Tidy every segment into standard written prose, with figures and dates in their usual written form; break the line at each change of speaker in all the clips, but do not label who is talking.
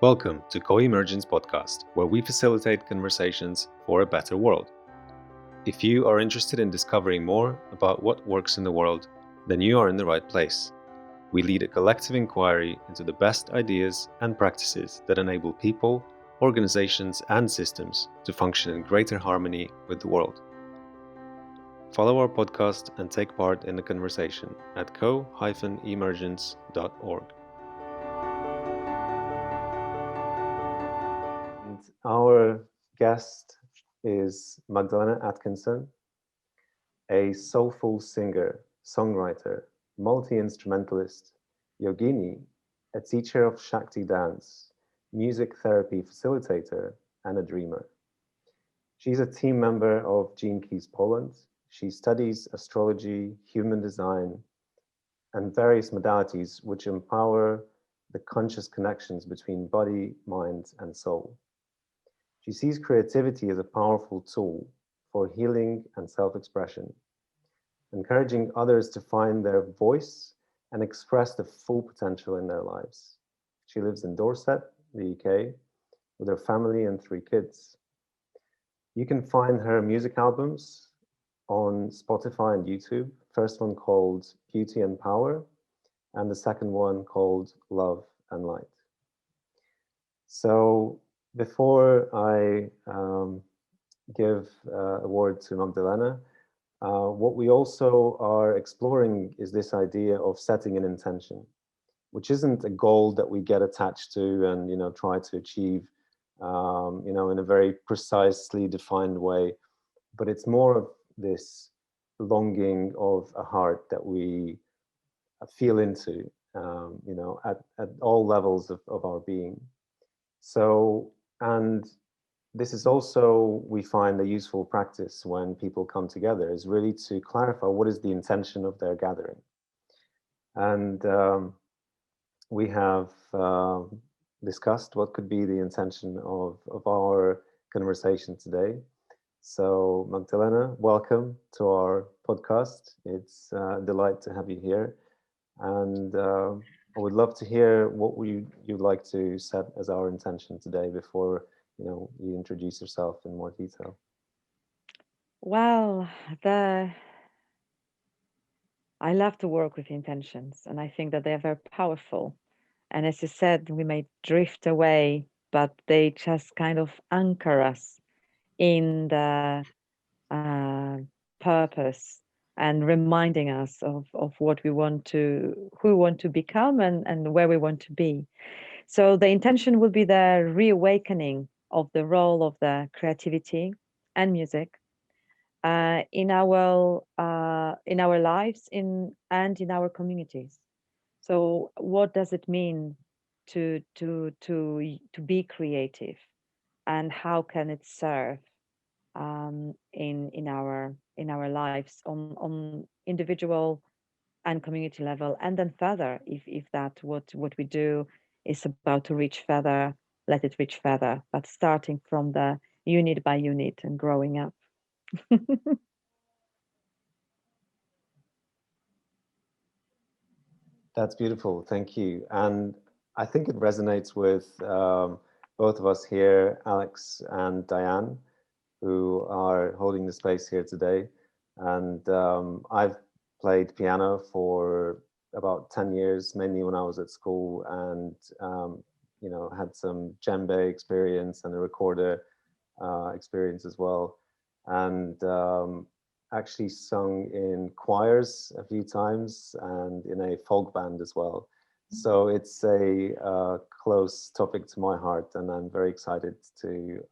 Welcome to Co-Emergence Podcast, where we facilitate conversations for a better world. If you are interested in discovering more about what works in the world, then you are in the right place. We lead a collective inquiry into the best ideas and practices that enable people, organizations, and systems to function in greater harmony with the world. Follow our podcast and take part in the conversation at co-emergence.org. Our guest is Magdalena Atkinson, a soulful singer, songwriter, multi-instrumentalist, yogini, a teacher of Shakti Dance, music therapy facilitator, and a dreamer. She's a team member of Gene Keys Poland. She studies astrology, human design, and various modalities which empower the conscious connections between body, mind, and soul. She sees creativity as a powerful tool for healing and self-expression, encouraging others to find their voice and express the full potential in their lives. She lives in Dorset, the UK, with her family and 3 kids. You can find her music albums on Spotify and YouTube. First one called Beauty and Power, and the second one called Love and Light. So before I give a word to Magdalena, what we also are exploring is this idea of setting an intention, which isn't a goal that we get attached to and try to achieve in a very precisely defined way, but it's more of this longing of a heart that we feel into at all levels of our being. So, and this is also, we find, a useful practice when people come together, is really to clarify what is the intention of their gathering. And we have discussed what could be the intention of our conversation today. So Magdalena, welcome to our podcast. It's a delight to have you here. And I would love to hear what you'd like to set as our intention today before you introduce yourself in more detail.
Well, I love to work with intentions, and I think that they are very powerful. And as you said, we may drift away, but they just kind of anchor us in the purpose and reminding us of what we want to, who we want to become, and where we want to be. So the intention will be the reawakening of the role of the creativity and music in our lives and in our communities. So what does it mean to be creative, and how can it serve in our lives on individual and community level, and then further, if that what we do is about to reach further, let it reach further, but starting from the unit by unit and growing up.
That's beautiful. Thank you. And I think it resonates with both of us here, Alex and Diane, who are holding the space here today. And I've played piano for about 10 years, mainly when I was at school, and had some djembe experience and a recorder experience as well. And actually sung in choirs a few times and in a folk band as well. So it's a close topic to my heart, and I'm very excited to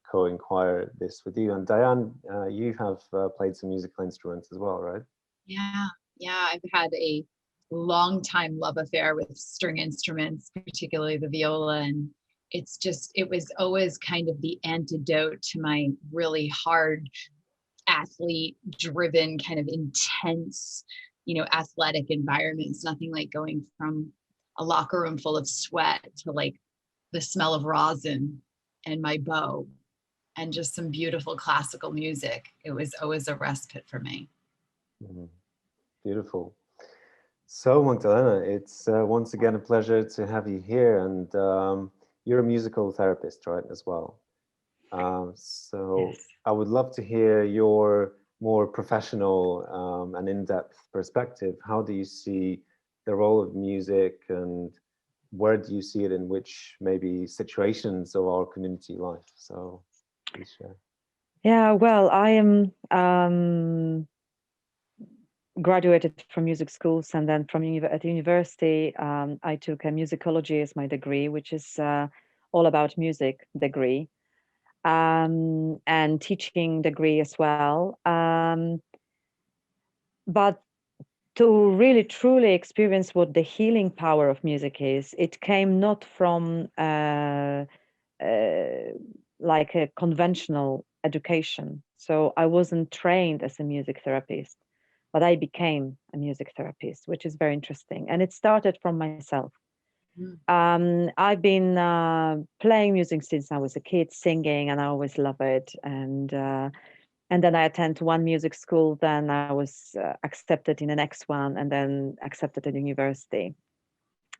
co-inquire this with you. And Diane, you have played some musical instruments as well, right?
Yeah. I've had a long time love affair with string instruments, particularly the viola. And it was always kind of the antidote to my really hard athlete driven, kind of intense, athletic environments. Nothing like going from a locker room full of sweat to like the smell of rosin and my bow and just some beautiful classical music. It was always a respite for me.
Mhm. Beautiful. So Magdalena, it's once again a pleasure to have you here. And you're a musical therapist, right, as well. So
Yes.
I would love to hear your more professional and in-depth perspective. How do you see the role of music, and where do you see it in which maybe situations of our community life? So please share.
Yeah, well, I am graduated from music schools, and then from at university, I took a musicology as my degree, which is all about music degree, and teaching degree as well. But to really truly experience what the healing power of music is, it came not from uh, like a conventional education. So I wasn't trained as a music therapist, but I became a music therapist, which is very interesting. And it started from myself.
Mm.
I've been playing music since I was a kid, singing, and I always love it. And then I attend one music school. Then I was accepted in the next one, and then accepted at university,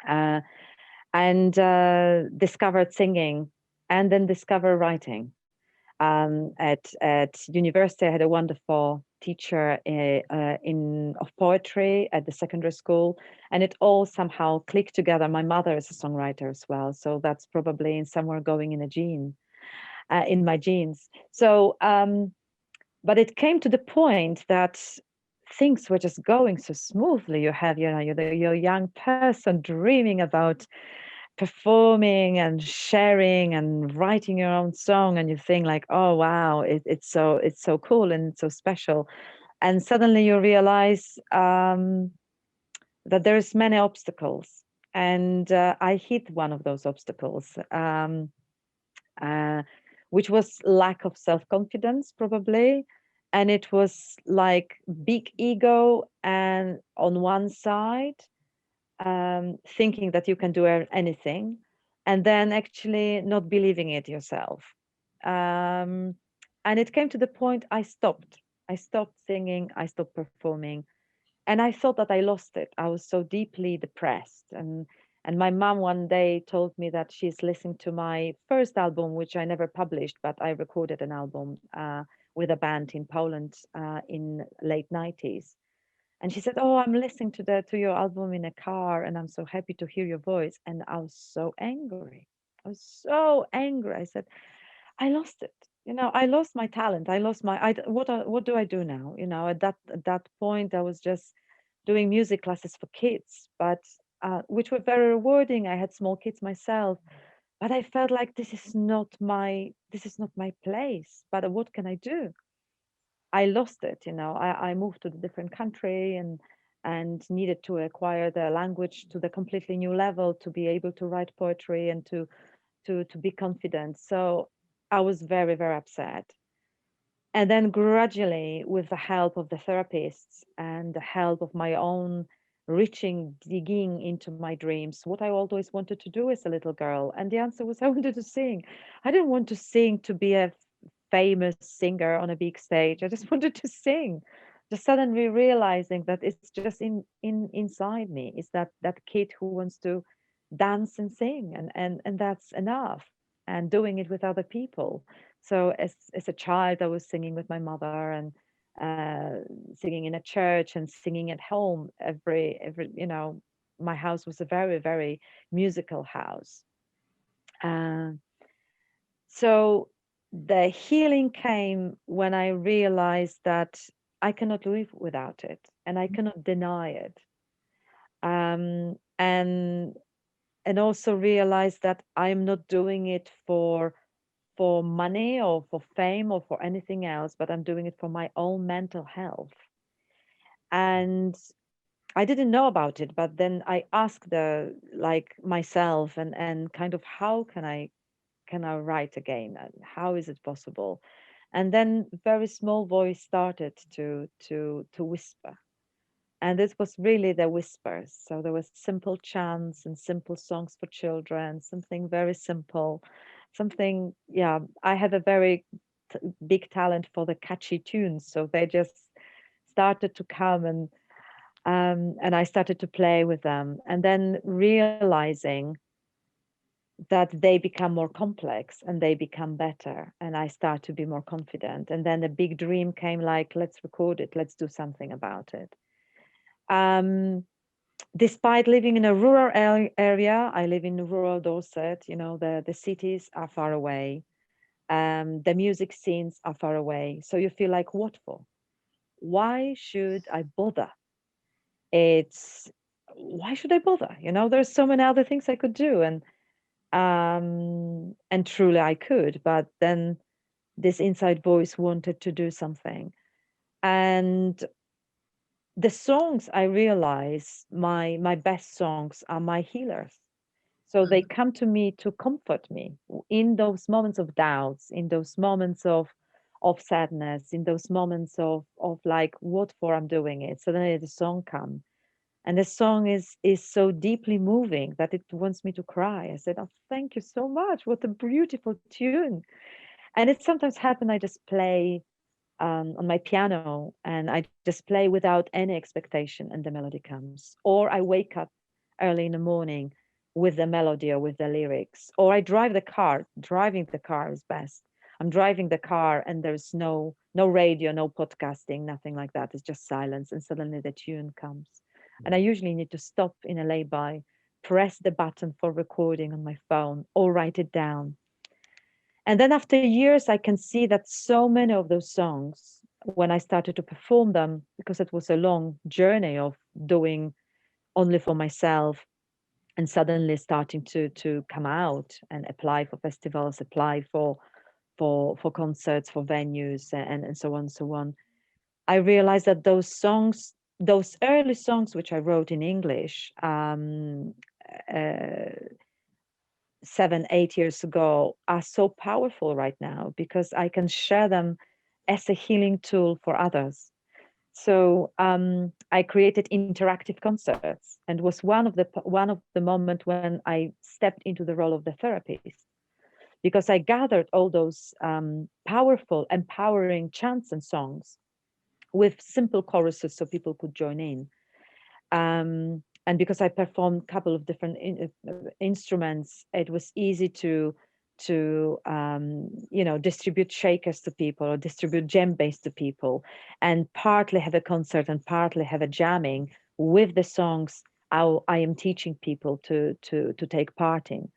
uh, and discovered singing, and then discovered writing. At university, I had a wonderful teacher in of poetry at the secondary school, and it all somehow clicked together. My mother is a songwriter as well, so that's probably in somewhere going in a gene, in my genes. So, but it came to the point that things were just going so smoothly. You have, you're a young person dreaming about performing and sharing and writing your own song, and you think like, oh wow, it's so cool and it's so special. And suddenly you realize that there's many obstacles, and I hit one of those obstacles, uh, which was lack of self-confidence probably. And it was like big ego, and on one side, thinking that you can do anything, and then actually not believing it yourself. Um, and it came to the point I stopped. I stopped singing, I stopped performing, and I thought that I lost it. I was so deeply depressed. And my mom one day told me that she's listening to my first album, which I never published, but I recorded an album with a band in Poland in late 90s. And she said, "Oh, I'm listening to your album in a car, and I'm so happy to hear your voice." And I was so angry. I was so angry. I said, "I lost it. I lost my talent. I lost my. What do I do now? At that point, I was just doing music classes for kids, but which were very rewarding. I had small kids myself, but I felt like this is not my place. But what can I do? I lost it. I moved to a different country, and needed to acquire the language to the completely new level to be able to write poetry and to be confident. So I was very, very upset. And then gradually, with the help of the therapists and the help of my own digging into my dreams, what I always wanted to do as a little girl. And the answer was I wanted to sing. I didn't want to sing to be a famous singer on a big stage. I just wanted to sing. Just suddenly realizing that it's just inside me. It's that kid who wants to dance and sing, and that's enough. And doing it with other people. So as a child, I was singing with my mother, and singing in a church and singing at home. Every my house was a very, very musical house. Uh, so the healing came when I realized that I cannot live without it, and I cannot deny it. And also realize that I'm not doing it for money or for fame or for anything else, but I'm doing it for my own mental health. And I didn't know about it, but then I asked myself, and kind of, how can I write again, and how is it possible? And then very small voice started to whisper, and this was really the whispers. So there was simple chants and simple songs for children, something very simple, something. Yeah, I have a very big talent for the catchy tunes, so they just started to come, and I started to play with them, and then realizing that they become more complex and they become better, and I start to be more confident. And then the big dream came, like, let's record it, let's do something about it. Despite living in a rural area, I live in rural Dorset, the cities are far away, the music scenes are far away, so you feel like, what for? Why should I bother? It's Why should I bother? There's so many other things I could do, and truly I could, but then this inside voice wanted to do something. And the songs, I realize, my best songs are my healers. So they come to me to comfort me in those moments of doubts, in those moments of sadness, in those moments of like, what for I'm doing it. Suddenly the song comes, and the song is so deeply moving that it wants me to cry. I said, oh, thank you so much, what a beautiful tune. And it sometimes happens, I just play on my piano, and I just play without any expectation, and the melody comes. Or I wake up early in the morning with the melody or with the lyrics. Or I drive the car. Driving the car is best. I'm driving the car and there's no radio, no podcasting, nothing like that. It's just silence, and suddenly the tune comes. And I usually need to stop in a lay-by, press the button for recording on my phone, or write it down. And then after years, I can see that so many of those songs, when I started to perform them, because it was a long journey of doing only for myself, and suddenly starting to come out and apply for festivals, apply for concerts, for venues, and so on and so on. I realized that those songs, those early songs which I wrote in English, uh, 7, 8 years ago, are so powerful right now, because I can share them as a healing tool for others. So I created interactive concerts, and was one of the moment when I stepped into the role of the therapist, because I gathered all those powerful, empowering chants and songs with simple choruses so people could join in. And because I performed a couple of different instruments, it was easy to distribute shakers to people, or distribute djembes to people, and partly have a concert and partly have a jamming with the songs I am teaching people to take part in.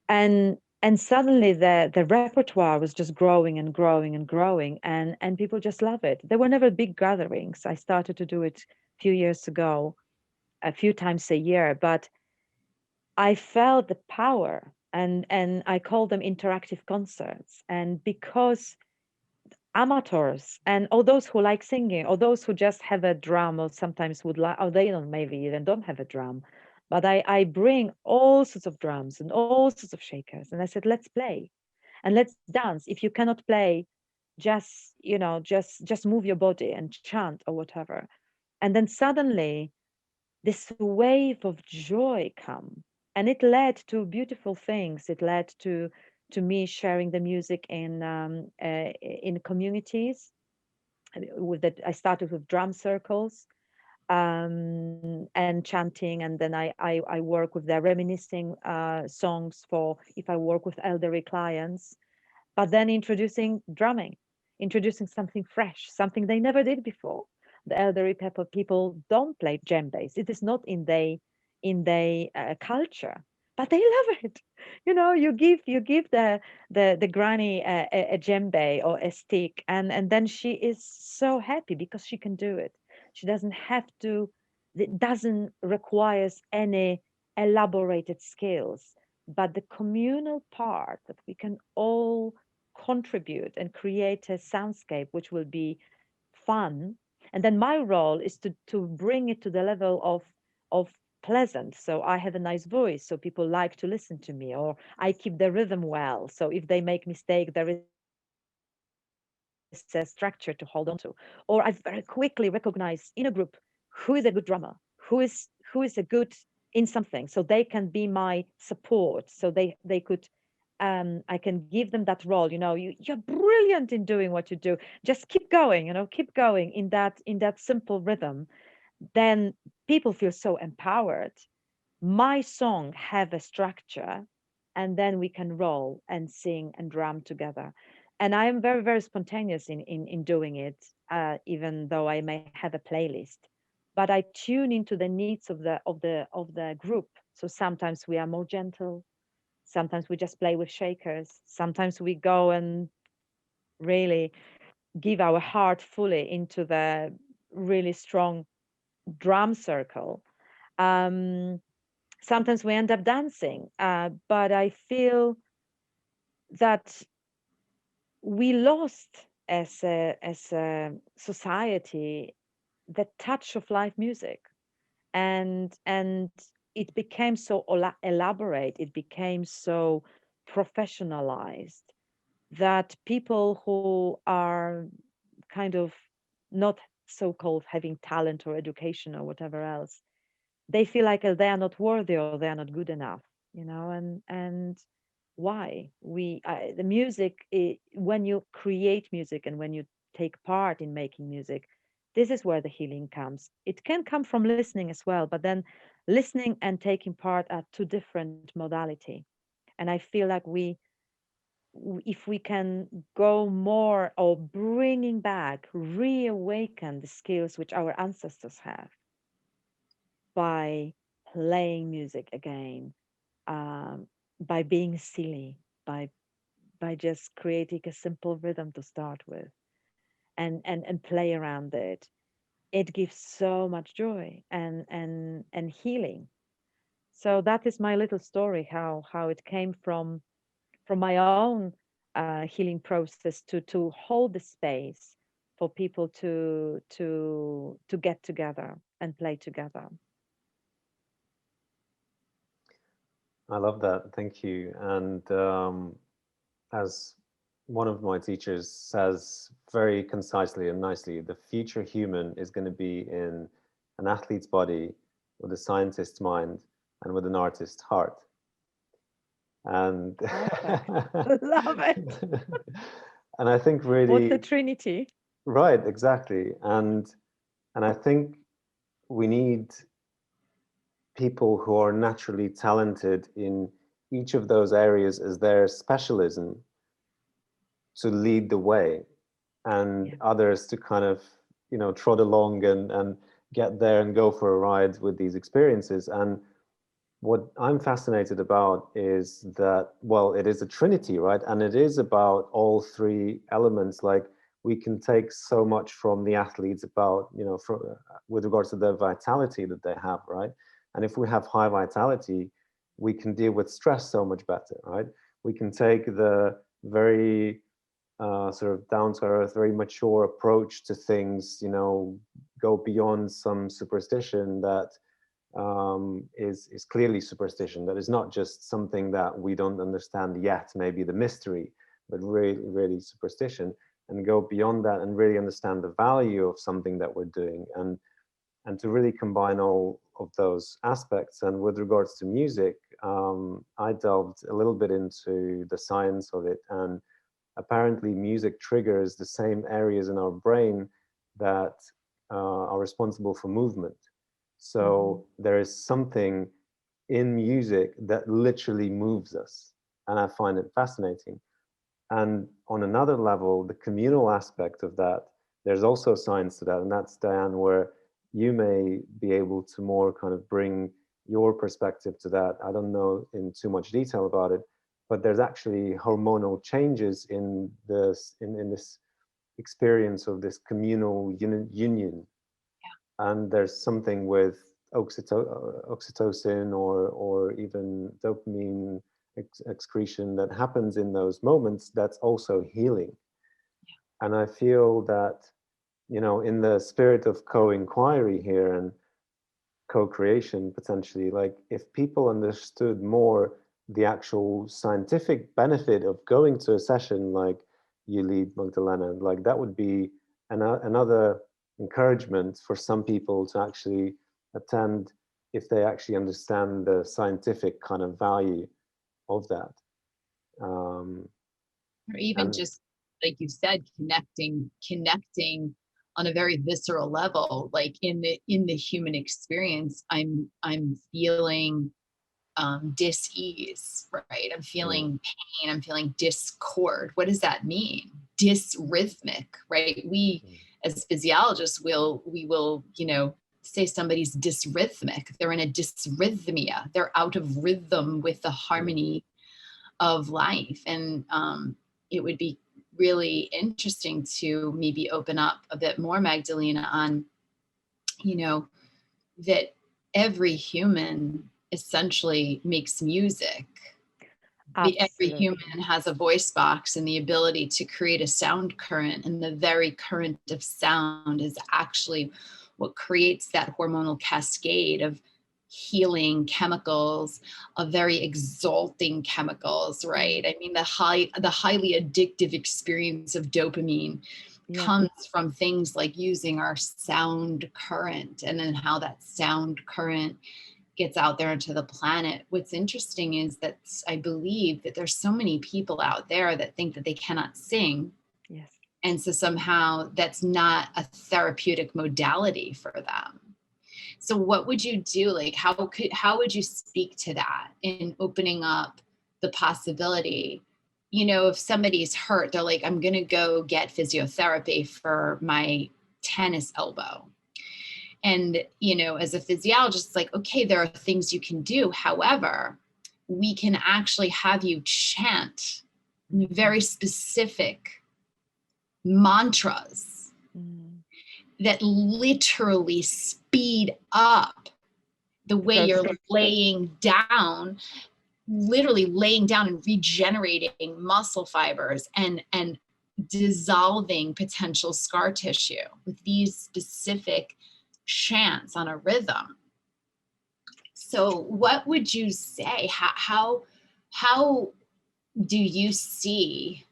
And suddenly the repertoire was just growing and growing and growing, and people just love it. There were never big gatherings. I started to do it a few years ago, a few times a year, but I felt the power, and I call them interactive concerts. And because amateurs and all those who like singing, or those who just have a drum, or sometimes would like, or they don't, maybe even don't have a drum, but I bring all sorts of drums and all sorts of shakers, and I said, let's play and let's dance. If you cannot play, just move your body and chant or whatever. And then suddenly this wave of joy come, and it led to beautiful things. It led to me sharing the music in communities. I started with drum circles, and chanting, and then I work with the reminiscing songs, for if I work with elderly clients, but then introducing drumming, introducing something fresh, something they never did before. The elderly people don't play djembes. It is not in their culture, but they love it. You give the granny a djembe or a stick, and then she is so happy because she can do it. She doesn't have to. It doesn't requires any elaborated skills, but the communal part that we can all contribute and create a soundscape which will be fun. And then my role is to bring it to the level of pleasant. So I have a nice voice, so people like to listen to me, or I keep the rhythm well. So if they make mistake, there is a structure to hold on to. Or I very quickly recognize in a group who is a good drummer, who is a good in something, so they can be my support. So they could I can give them that role. You're brilliant in doing what you do. Just keep going. Keep going in that simple rhythm. Then people feel so empowered. My song have a structure, and then we can roll and sing and drum together. And I am very, very spontaneous in doing it, even though I may have a playlist. But I tune into the needs of the group. So sometimes we are more gentle. Sometimes we just play with shakers. Sometimes we go and really give our heart fully into the really strong drum circle. Um, Sometimes we end up dancing, but I feel that we lost as a society the touch of live music, and it became so elaborate, it became so professionalized, that people who are kind of not so-called having talent or education or whatever else, they feel like they are not worthy or they are not good enough, and why the music when you create music and when you take part in making music, this is where the healing comes. It can come from listening as well, but then listening and taking part are two different modality. And I feel like if we can go more, or bringing back, reawaken the skills which our ancestors have by playing music again, um, by being silly, by just creating a simple rhythm to start with, and play around it. It gives so much joy and healing. So that is my little story, how it came from my own healing process to hold the space for people to get together and play together.
I love that. Thank you. And as one of my teachers says very concisely and nicely, the future human is going to be in an athlete's body with a scientist's mind and with an artist's heart. And
Perfect. Love it.
and I think
What a
really
trinity.
right, exactly. And I think we need people who are naturally talented in each of those areas as their specialism to lead the way, and
Yeah.
others to kind of, trot along and get there and go for a ride with these experiences. And what I'm fascinated about is that, well, it is a trinity, right? And it is about all three elements. Like, we can take so much from the athletes about, with regards to the vitality that they have, right? And if we have high vitality, we can deal with stress so much better, right? We can take the very sort of down to earth, very mature approach to things, go beyond some superstition that is clearly superstition, that is not just something that we don't understand yet, maybe the mystery, but really, really superstition, and go beyond that and really understand the value of something that we're doing, and to really combine all of those aspects. And with regards to music, I delved a little bit into the science of it, and apparently music triggers the same areas in our brain that are responsible for movement. So there is something in music that literally moves us, and I find it fascinating. And on another level, the communal aspect of that, there's also science to that, and that's, Diane, where you may be able to more kind of bring your perspective to that. I don't know in too much detail about it, but there's actually hormonal changes in this experience of this communal union. And there's something with oxytocin or even dopamine excretion that happens in those moments that's also healing. And I feel that, in the spirit of co-inquiry here and co-creation potentially, like, if people understood more the actual scientific benefit of going to a session like you lead, Magdalena, like, that would be another encouragement for some people to actually attend, if they actually understand the scientific kind of value of that.
Or even
And
just like you said, connecting on a very visceral level, like in the human experience. I'm feeling dis-ease, right? I'm feeling pain, I'm feeling discord. What does that mean? Dysrhythmic, right? We as physiologists we will, say somebody's dysrhythmic. They're in a dysrhythmia. They're out of rhythm with the harmony of life. And it would be really interesting to maybe open up a bit more, Magdalena, on, that every human essentially makes music. Every human has a voice box and the ability to create a sound current, and the very current of sound is actually what creates that hormonal cascade of healing chemicals, of very exalting chemicals, right? I mean, the highly addictive experience of dopamine comes from things like using our sound current, and then how that sound current gets out there into the planet. What's interesting is that I believe that there's so many people out there that think that they cannot sing.
Yes.
And so somehow that's not a therapeutic modality for them. So what would you do? Like, how would you speak to that in opening up the possibility? If somebody's hurt, they're like, I'm going to go get physiotherapy for my tennis elbow. And, as a physiologist, it's like, okay, there are things you can do. However, we can actually have you chant very specific mantras that literally speed up the way you're literally laying down and regenerating muscle fibers and dissolving potential scar tissue with these specific chants on a rhythm. So what would you say? How do you see,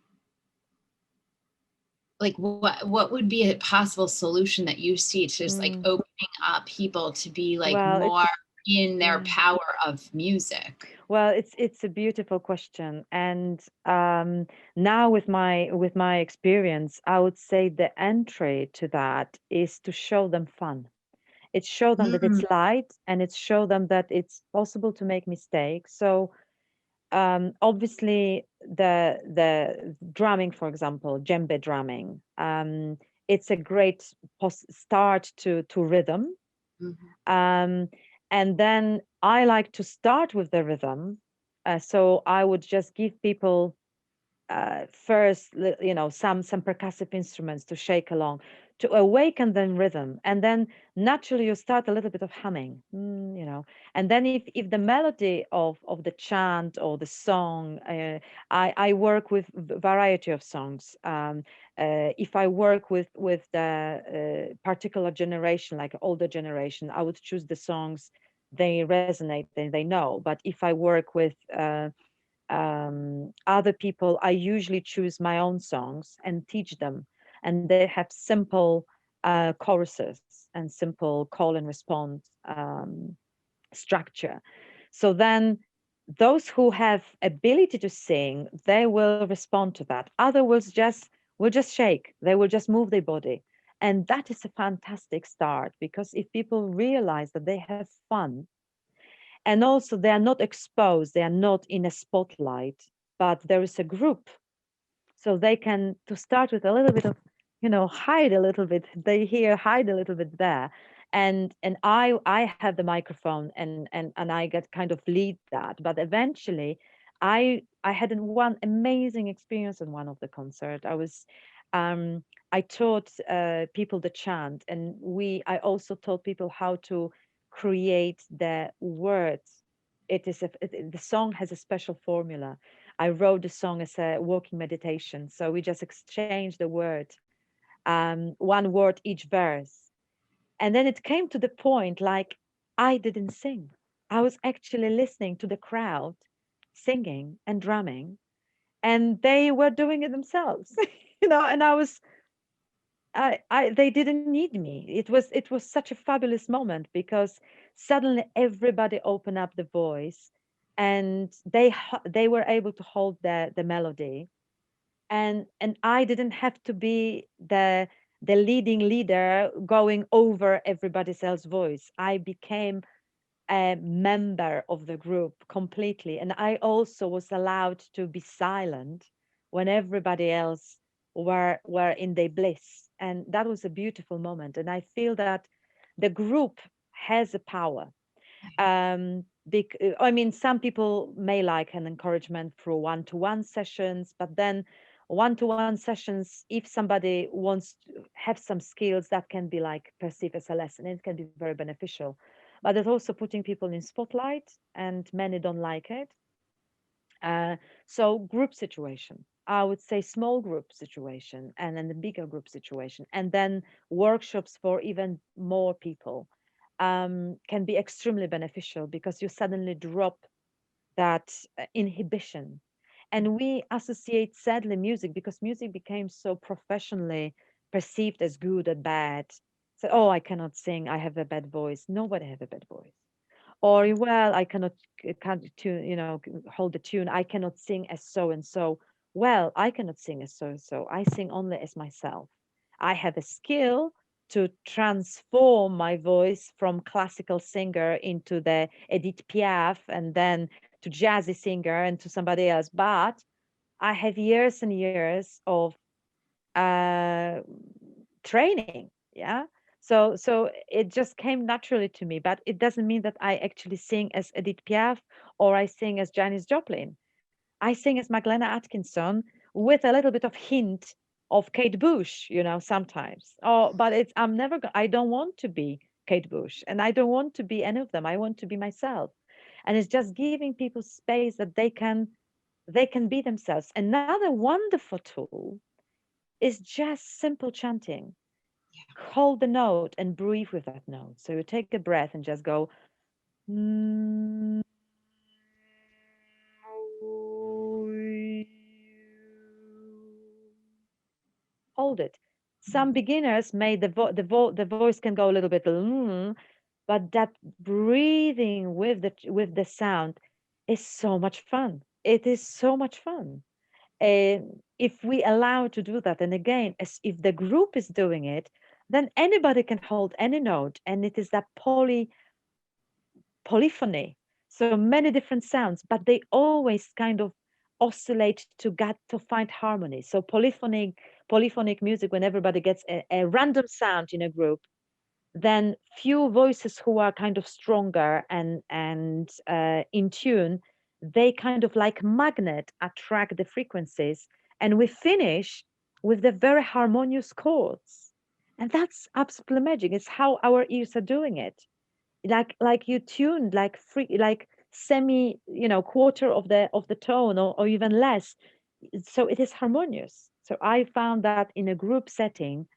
like, what would be a possible solution that you see to just like opening up people to be like more in their power of music?
Well, it's a beautiful question, and now with my experience, I would say the entry to that is to show them fun. It's show them that it's light, and it's show them that it's possible to make mistakes. So obviously the drumming, for example, djembe drumming, it's a great start to rhythm. And then I like to start with the rhythm. So I would just give people first, some percussive instruments to shake along, to awaken the rhythm, and then naturally you start a little bit of humming, and then if the melody of the chant or the song, I work with variety of songs. If I work with the particular generation, like older generation, I would choose the songs they resonate and they know. But if I work with other people, I usually choose my own songs and teach them, and they have simple choruses and simple call and response structure. So then those who have ability to sing, they will respond to that. Others will just shake, they will just move their body, and that is a fantastic start, because if people realize that they have fun, and also they are not exposed, they are not in a spotlight, but there is a group, so they can to start with a little bit of, hide a little bit, they here, hide a little bit there, and I have the microphone, and I get kind of lead that. But eventually I had one amazing experience in one of the concert. I taught people the chant, and I also taught people how to create the words. The song has a special formula. I wrote the song as a walking meditation, so we just exchanged the word, one word each verse, and then it came to the point, like, I didn't sing. I was actually listening to the crowd singing and drumming, and they were doing it themselves, and they didn't need me. It was such a fabulous moment, because suddenly everybody opened up the voice, and they were able to hold the melody, and I didn't have to be the leading leader going over everybody else's voice. I became a member of the group completely. And I also was allowed to be silent when everybody else were in their bliss. And that was a beautiful moment. And I feel that the group has a power. I mean, some people may like an encouragement through one-to-one sessions, but then one-to-one sessions, if somebody wants to have some skills, that can be like perceived as a lesson. It can be very beneficial, but it's also putting people in spotlight, and many don't like it. So group situation, I would say small group situation, and then the bigger group situation, and then workshops for even more people can be extremely beneficial because you suddenly drop that inhibition. And we associate sadly music, because music became so professionally perceived as good and bad. So, oh, I cannot sing, I have a bad voice. Nobody have a bad voice. Or, well, I cannot can't tune, hold the tune. I cannot sing as so and so. Well, I cannot sing as so and so. I sing only as myself. I have a skill to transform my voice from classical singer into the Edith Piaf, and then to jazzy singer and to somebody else. But I have years and years of uh, training. Yeah. So it just came naturally to me, but it doesn't mean that I actually sing as Edith Piaf or I sing as Janis Joplin. I sing as Magdalena Atkinson with a little bit of hint of Kate Bush, sometimes. Oh, but I'm never, I don't want to be Kate Bush, and I don't want to be any of them. I want to be myself. And it's just giving people space that they can be themselves. Another wonderful tool is just simple chanting. Hold the note and breathe with that note. So you take a breath and just go, "Mm, hold it. Some beginners may the voice can go a little bit, but that breathing with the sound is so much fun. It is so much fun. If we allow to do that, and again, as if the group is doing it, then anybody can hold any note, and it is that polyphony. So many different sounds, but they always kind of oscillate to find harmony. So polyphonic music, when everybody gets a random sound in a group, then few voices who are kind of stronger and in tune, they kind of like magnet attract the frequencies, and we finish with the very harmonious chords. And that's absolute magic. It's how our ears are doing it. Like you tuned like free, like semi, quarter of the tone, or even less. So it is harmonious. So I found that in a group setting,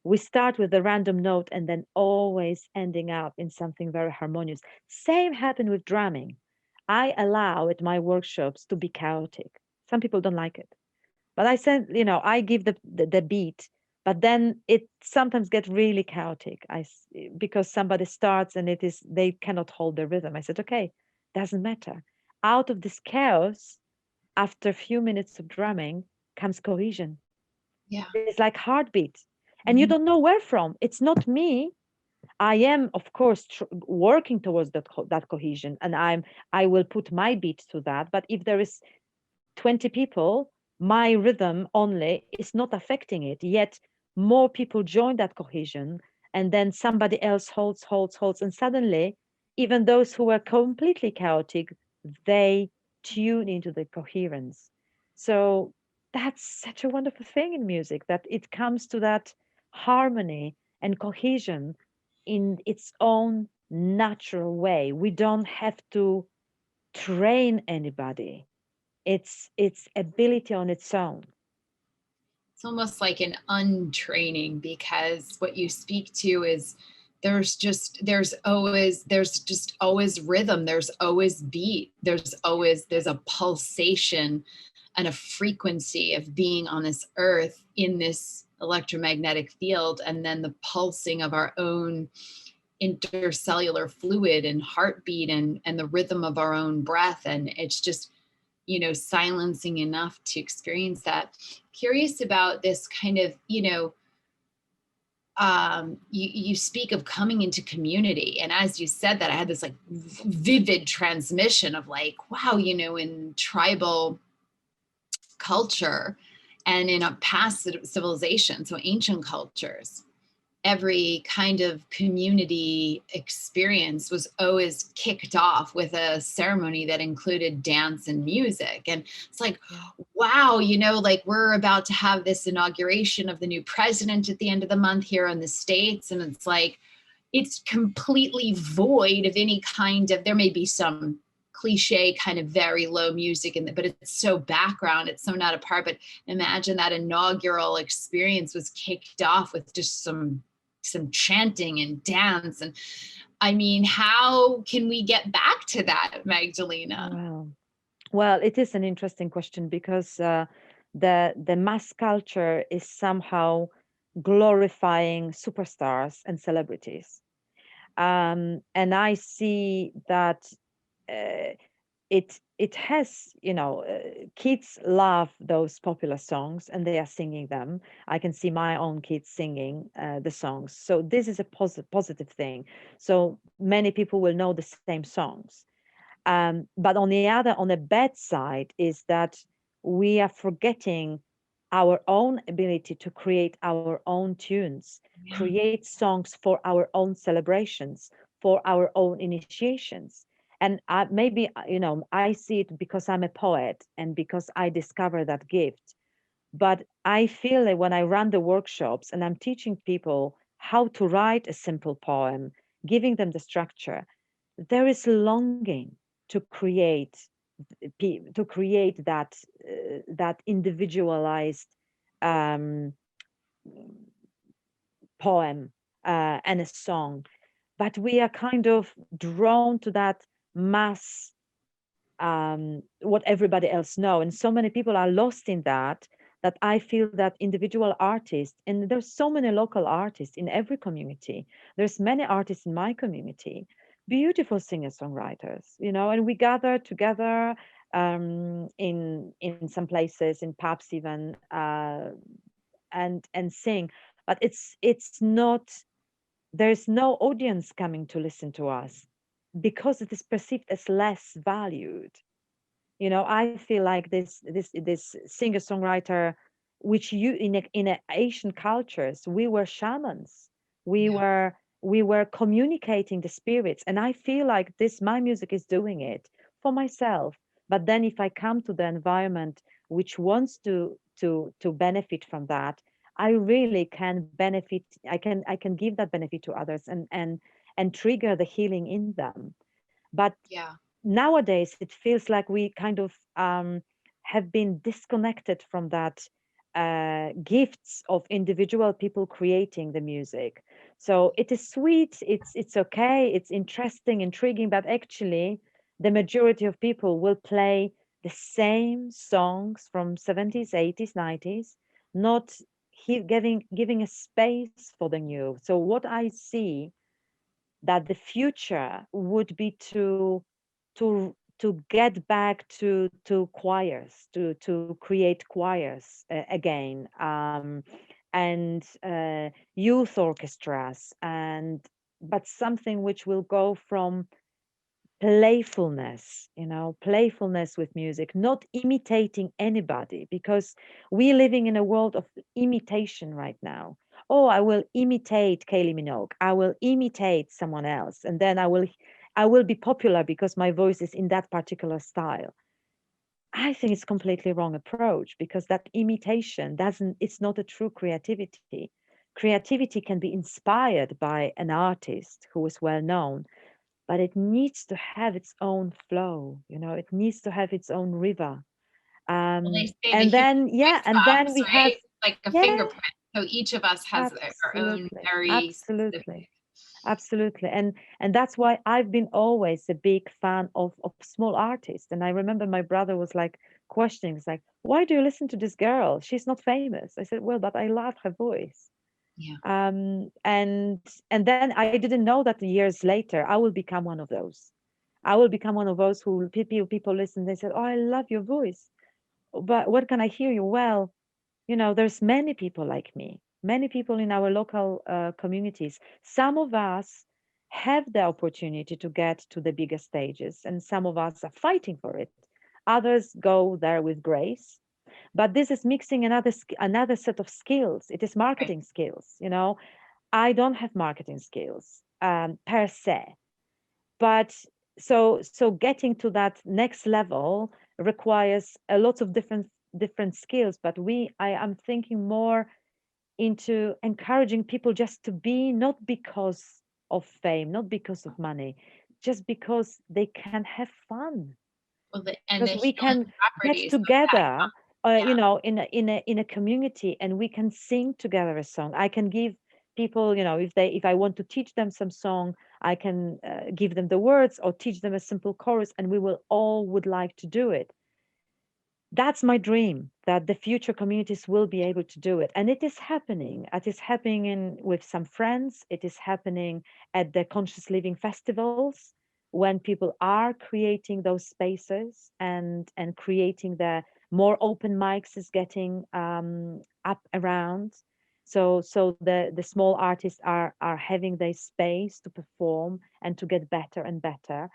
we start with a random note and then always ending up in something very harmonious. Same happened with drumming. I allow at my workshops to be chaotic. Some people don't like it, but I said, I give the beat, but then it sometimes get really chaotic. Because somebody starts and they cannot hold the rhythm. I said, okay, doesn't matter. Out of this chaos, after a few minutes of drumming, comes cohesion.
Yeah.
It's like heartbeat, and you don't know where from. It's not me. I am, of course, working towards that cohesion, and I will put my beat to that. But if there is 20 people, my rhythm only is not affecting it. Yet more people join that cohesion, and then somebody else holds, and suddenly, even those who were completely chaotic, they tune into the coherence. So that's such a wonderful thing in music, that it comes to that harmony and cohesion in its own natural way. We don't have to train anybody. It's ability on its own.
It's almost like an untraining, because what you speak to is there's just always rhythm, there's always beat, there's a pulsation and a frequency of being on this earth in this electromagnetic field, and then the pulsing of our own intercellular fluid and heartbeat, and the rhythm of our own breath. And it's just, silencing enough to experience that. Curious about this kind of, you speak of coming into community, and as you said that, I had this like vivid transmission of like, wow, in tribal culture and in a past civilization, so ancient cultures, every kind of community experience was always kicked off with a ceremony that included dance and music. And it's like, wow, like we're about to have this inauguration of the new president at the end of the month here in the States. And it's like, it's completely void of any kind of, there may be some cliche kind of very low music but it's so background, it's so not a part. But imagine that inaugural experience was kicked off with just some chanting and dance. And I mean, how can we get back to that, Magdalena?
Wow. Well, it is an interesting question because the mass culture is somehow glorifying superstars and celebrities. And I see that it has, kids love those popular songs and they are singing them. I can see my own kids singing the songs. So this is a positive thing. So many people will know the same songs. But on the bad side is that we are forgetting our own ability to create our own tunes, create songs for our own celebrations, for our own initiations. And maybe, I see it because I'm a poet and because I discover that gift. But I feel that when I run the workshops and I'm teaching people how to write a simple poem, giving them the structure, there is longing to create that individualized um, poem and a song. But we are kind of drawn to that mass, what everybody else know, and so many people are lost in that I feel that individual artists, and there's so many local artists in every community, there's many artists in my community, beautiful singer-songwriters, and we gather together in some places, in pubs even, and sing. But it's not, there's no audience coming to listen to us because it is perceived as less valued. I feel like this singer songwriter, which you in Asian cultures, we were shamans, we were communicating the spirits, and I feel like my music is doing it for myself. But then if I come to the environment which wants to benefit from that, I really can benefit. I can give that benefit to others and trigger the healing in them. But nowadays it feels like we kind of have been disconnected from that gifts of individual people creating the music. So it is sweet, it's okay, it's interesting, intriguing, but actually the majority of people will play the same songs from 70s, 80s, 90s, not giving a space for the new. So what I see, that the future would be to get back to choirs, to create choirs again, and youth orchestras, but something which will go from playfulness with music, not imitating anybody, because we're living in a world of imitation right now. Oh, I will imitate Kylie Minogue, I will imitate someone else, and then I will be popular because my voice is in that particular style. I think it's completely wrong approach, because that imitation it's not a true creativity. Creativity can be inspired by an artist who is well known, but it needs to have its own flow. It needs to have its own river.
Well, they say the
And
human
then and then
voice
we
box,
have,
right? Like a
yeah,
fingerprint. So each of us has our own
absolutely,
very
absolutely,
specific.
absolutely. And that's why I've been always a big fan of small artists. And I remember my brother was like questioning, it's like, why do you listen to this girl? She's not famous. I said, well, but I love her voice.
Yeah.
And then I didn't know that years later I will become one of those. I will become one of those who people listen. They said, "Oh, I love your voice, but what can I hear you?" Well, there's many people like me. many people in our local communities. Some of us have the opportunity to get to the bigger stages, and some of us are fighting for it. Others go there with grace, but this is mixing another set of skills. It is
Right.
marketing skills. I don't have marketing skills per se, but so getting to that next level requires a lot of different skills. But I am thinking more into encouraging people just to be, not because of fame, not because of money, just because they can have fun,
Well, and
because
the
we
healing
can get
properties of that.
together,
Yeah.
in a community, and we can sing together a song. I can give people, if I want to teach them some song, I can give them the words or teach them a simple chorus, and we will all would like to do it. That's my dream, that the future communities will be able to do it, and it is happening. It is happening with some friends. It is happening at the conscious living festivals, when people are creating those spaces, and creating the more open mics is getting up around. So the small artists are having their space to perform and to get better and better,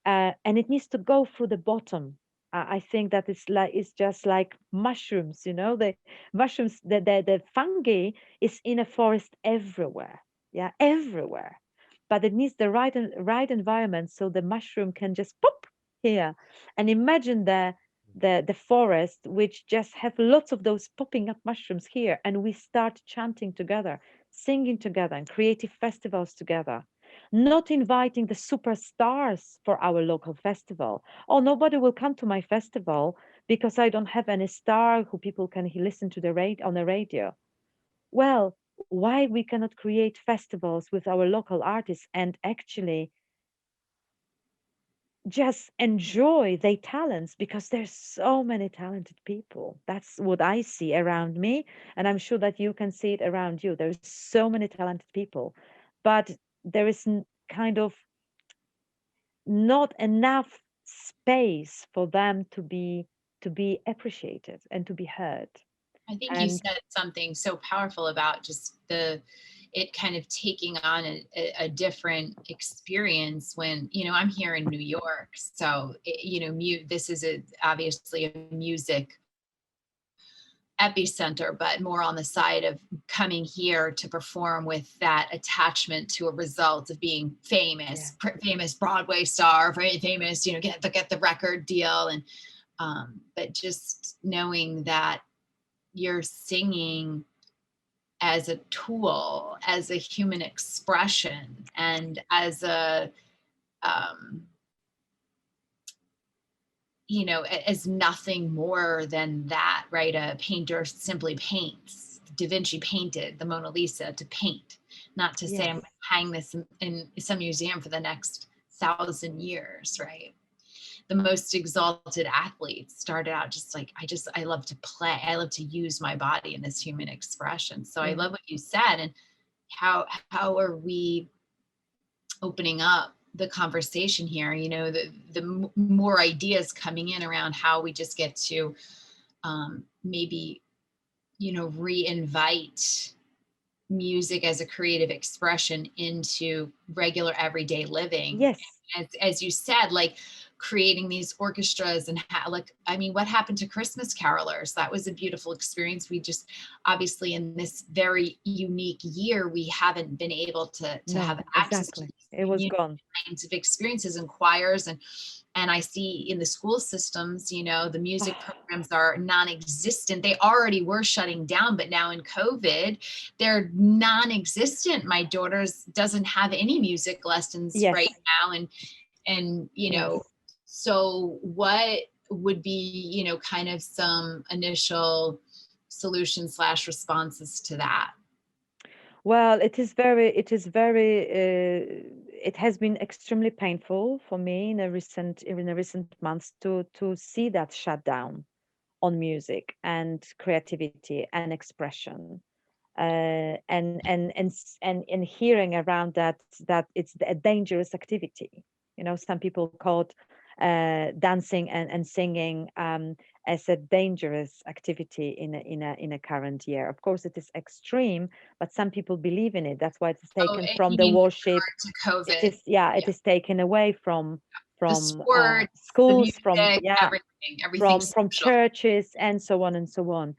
and it needs to go through the bottom. I think that it's just like mushrooms. The mushrooms, the fungi is in a forest everywhere, yeah, everywhere. But it needs the right environment, so the mushroom can just pop here. And imagine the forest, which just have lots of those popping up mushrooms here, and we start chanting together, singing together, and creative festivals together, not inviting the superstars for our local festival. Oh, nobody will come to my festival because I don't have any star who people can listen to on the radio. Well, why we cannot create festivals with our local artists and actually just enjoy their talents, because there's so many talented people. That's what I see around me, and I'm sure that you can see it around you. There's so many talented people, but there is kind of not enough space for them to be appreciated and to be heard.
I think you
And
said something so powerful about just it kind of taking on a different experience when, I'm here in New York. So, this is obviously a music epicenter, but more on the side of coming here to perform with that attachment to a result of being
yeah,
famous Broadway star, very famous, get the record deal. And, but just knowing that you're singing as a tool, as a human expression, and as um, as nothing more than that, right? A painter simply paints. Da Vinci painted the Mona Lisa to paint, not to say I'm
yes,
going to hang this in some museum for the next 1,000 years, right? The most exalted athletes started out just like, I love to play. I love to use my body in this human expression. So I
yeah,
love what you said. And how are we opening up the conversation here? The more ideas coming in around how we just get to maybe, reinvite music as a creative expression into regular everyday living.
yes,
As you said, like creating these orchestras and what happened to Christmas carolers? That was a beautiful experience. We just, obviously in this very unique year, we haven't been able to
no,
have access to
exactly. It
these
was
unique
gone.
kinds of experiences and choirs, and I see in the school systems, the music programs are non-existent. They already were shutting down, but now in COVID, they're non-existent. My daughter's doesn't have any music lessons right
Yes,
now. And
yes.
so what would be, kind of some initial solutions / responses to that?
Well, it has been extremely painful for me in a recent months to see that shutdown on music and creativity and expression, and hearing around that it's a dangerous activity. Some people call it dancing and singing as a dangerous activity in a current year. Of course, it is extreme, but some people believe in it. That's why it is taken from
you
the
mean with
worship.
regard to COVID?
It is, yeah, it is taken away from
The sports, the
schools, from
music, everything
from
social.
churches, and so on and so on.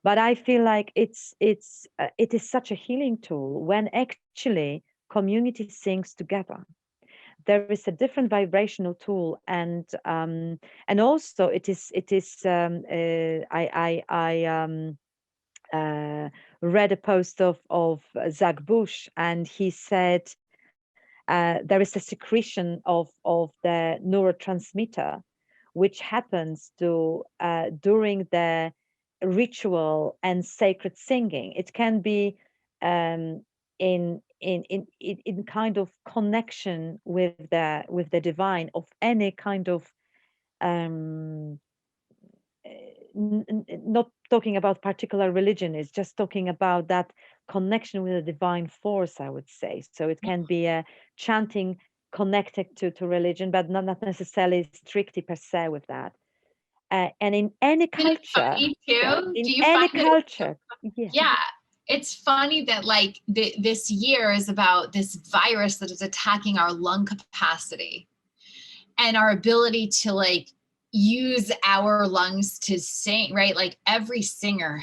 But I feel like it is such a healing tool when actually community sings together. There is a different vibrational tool, and also I read a post of Zach Bush, and he said there is a secretion of the neurotransmitter, which happens during the ritual and sacred singing. It can be um, in kind of connection with the divine of any kind of um, not talking about particular religion, is just talking about that connection with the divine force, I would say. So it can be a chanting connected to religion, but not necessarily strictly per se with that. And in any
Isn't it
culture,
funny too?
in
Do you
any
find that
culture, yeah,
yeah, it's funny that like this year is about this virus that is attacking our lung capacity and our ability to like use our lungs to sing, right? Like every singer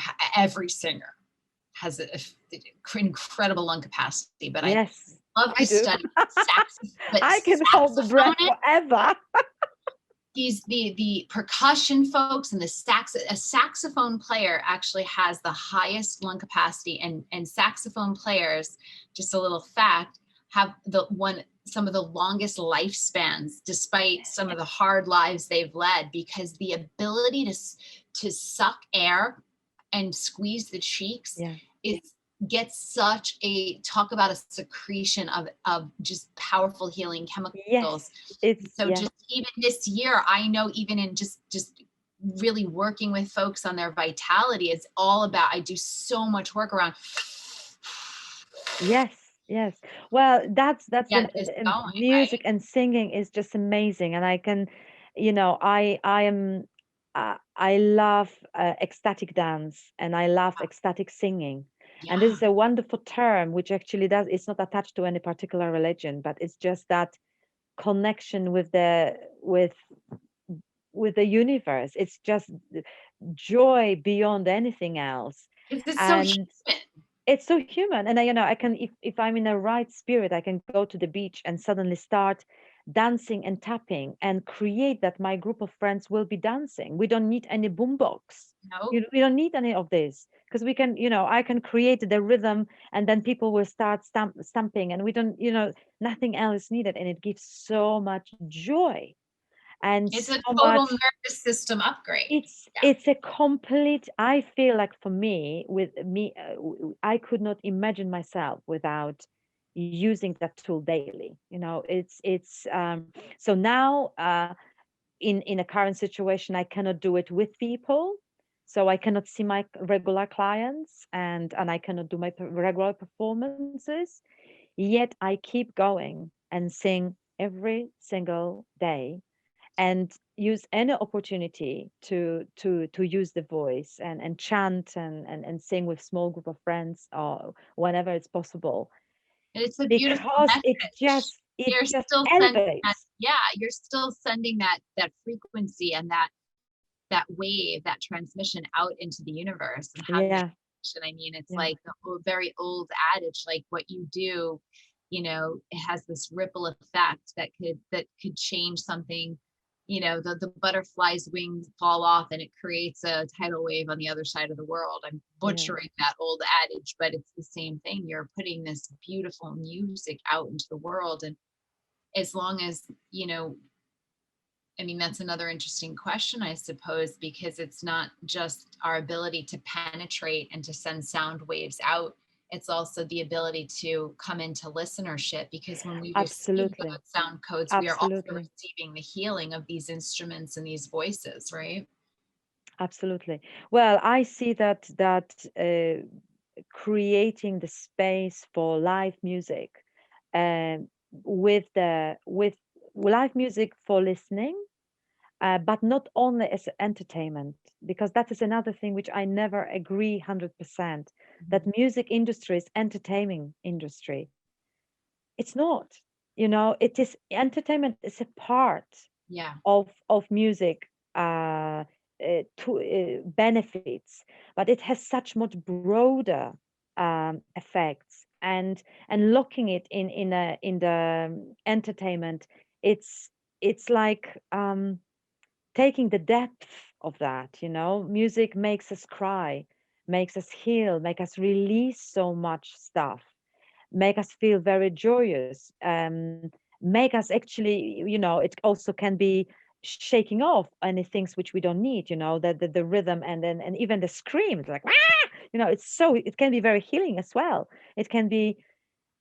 has an incredible lung capacity, but I
yes,
love
I
to
do.
study
I can hold the breath
saxophonists,
forever.
the percussion folks and a saxophone player actually has the highest lung capacity, and saxophone players, just a little fact, have some of the longest lifespans despite some of the hard lives they've led, because the ability to suck air and squeeze the cheeks
Yeah.
gets such a, talk about a secretion of just powerful healing chemicals.
Yes, it's
So just even this year, I know even in just really working with folks on their vitality, it's all about, I do so much work around.
yes, yes. Well, that's
Get this going,
music
right?
and singing is just amazing, and I can, I love ecstatic dance, and I love ecstatic singing, and this
Yeah.
is a wonderful term which actually does. It's not attached to any particular religion, but it's just that connection with the universe. It's just joy beyond anything else,
It's so
and
human.
it's so human. And I can, if I'm in the right spirit, I can go to the beach and suddenly start dancing and tapping and create that my group of friends will be dancing. We don't need any boombox.
No,
We don't need any of this, because we can, I can create the rhythm, and then people will start stamping, and we don't, nothing else needed, and it gives so much joy and
it's
so
a total
much.
nervous system upgrade.
It's a complete, I feel like, for me, with me, I could not imagine myself without using that tool daily. So now, in a current situation, I cannot do it with people, so I cannot see my regular clients, and I cannot do my regular performances, yet I keep going and sing every single day, and use any opportunity to use the voice, and chant, and sing with small group of friends, or whenever it's possible,
It's a beautiful
because
message.
it
You're
just
still sending that,
elevates.
yeah, you're still sending that frequency and that wave, that transmission out into the universe, and having that
Yeah,
connection. I mean, it's
yeah,
like the very old adage, like what you do, it has this ripple effect that could change something. The butterfly's wings fall off and it creates a tidal wave on the other side of the world. I'm
yeah,
butchering that old adage, but it's the same thing. You're putting this beautiful music out into the world, and as long as, I mean, that's another interesting question, I suppose, because it's not just our ability to penetrate and to send sound waves out. It's also the ability to come into listenership, because when we receive
absolutely,
those sound codes, we are also
absolutely,
receiving the healing of these instruments and these voices, right?
absolutely. Well, I see that creating the space for live music, um, with live music for listening, but not only as entertainment, because that is another thing which I never agree 100%, that music industry is entertaining industry. It's not, it is entertainment is a part
Yeah.
of music to benefits, but it has such much broader effects, and looking it in the entertainment, it's it's like taking the depth of that. Music makes us cry, makes us heal, make us release so much stuff, make us feel very joyous, make us actually, it also can be shaking off any things which we don't need, the rhythm, and even the screams like, "Ah!" it can be very healing as well. It can be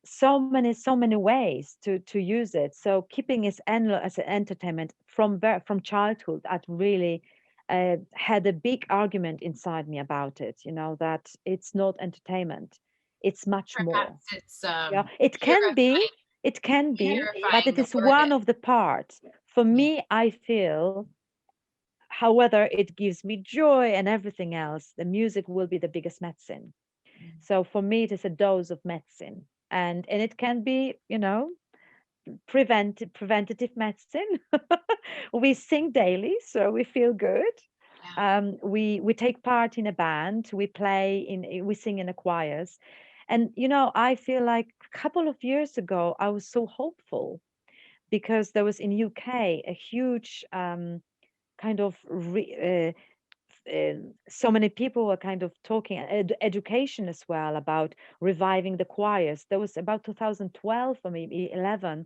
so many ways to use it. So keeping it as an entertainment from childhood, I really had a big argument inside me about it, that it's not entertainment, it's much more.
Perhaps it's
Yeah, it can be,
purifying,
but
purifying
it
the
is
orbit.
one of the parts. For
Yeah.
me, I feel, however, it gives me joy and everything else, the music will be the biggest medicine. So for me, it is a dose of medicine, and it can be, preventative medicine. We sing daily, so we feel good.
Yeah.
We take part in a band, we sing in the choirs, and I feel like a couple of years ago I was so hopeful, because there was in UK a huge kind of so many people were kind of talking education as well about reviving the choirs. There was about 2012 or maybe 11,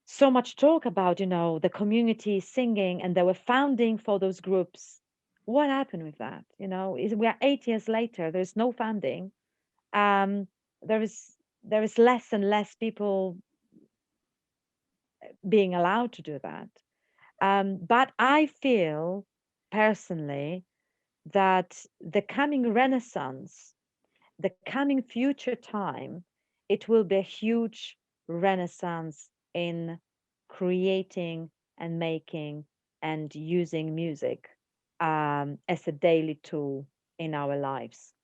so much talk about the community singing, and they were founding for those groups. What happened with that? We are 8 years later, there's no funding. um there is less and less people being allowed to do that. But I feel personally that the coming renaissance, the coming future time, it will be a huge renaissance in creating and making and using music as a daily tool in our lives.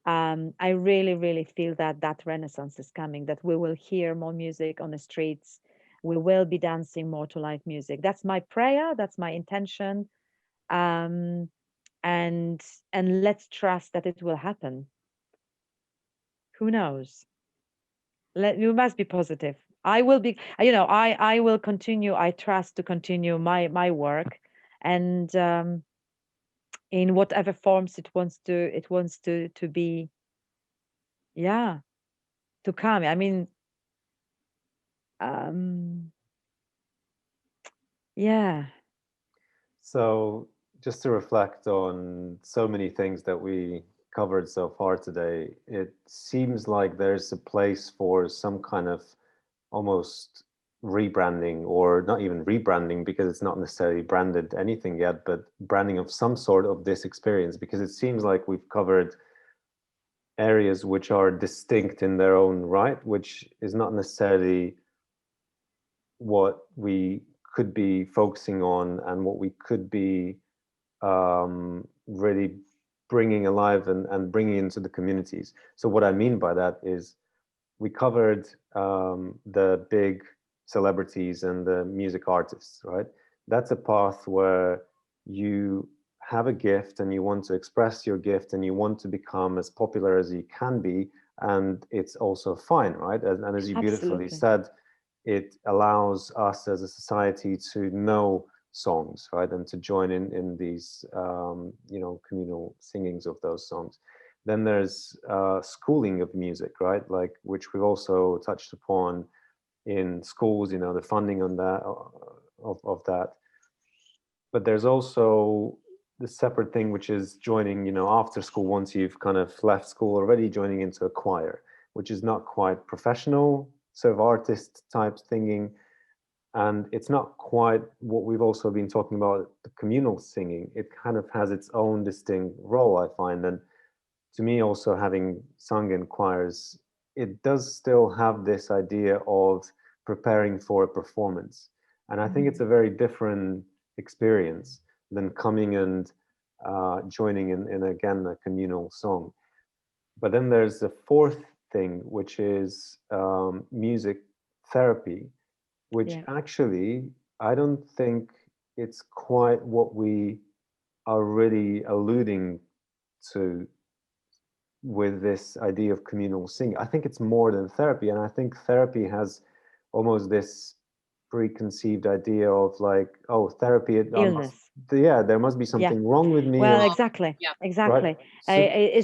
I really, really feel that that renaissance is coming, that we will hear more music on the streets. We will be dancing more to live music. That's my prayer. That's my intention. Um, and and let's trust that it will happen. Who knows? You must be positive. I will be, I will continue. I trust to continue my work, and in whatever forms it wants to be, yeah, to come. I mean, um, yeah.
So, just to reflect on so many things that we covered so far today, it seems like there's a place for some kind of almost rebranding, or not even rebranding because it's not necessarily branded anything yet, but branding of some sort of this experience, because it seems like we've covered areas which are distinct in their own right, which is not necessarily what we could be focusing on and what we could be really bringing alive and bringing into the communities. So what I mean by that is we covered the big celebrities and the music artists, right? That's a path where you have a gift and you want to express your gift and you want to become as popular as you can be. And it's also fine, right? And as you beautifully
Absolutely.
said, it allows us as a society to know songs, right? And to join in these, communal singings of those songs. Then there's schooling of music, right? Like, which we've also touched upon in schools, the funding on that, of that. But there's also the separate thing, which is joining, after school, once you've kind of left school already, joining into a choir, which is not quite professional, sort of artist type singing. And it's not quite what we've also been talking about, the communal singing. It kind of has its own distinct role, I find. And to me, also having sung in choirs, it does still have this idea of preparing for a performance. And I think it's a very different experience than coming and joining in again a communal song. But then there's the fourth thing, which is music therapy, which actually I don't think it's quite what we are really alluding to with this idea of communal singing. I think it's more than therapy, and I think therapy has almost this preconceived idea of like, oh, therapy,
illness.
there must be something wrong with me.
Well,
or,
exactly.
right?
It's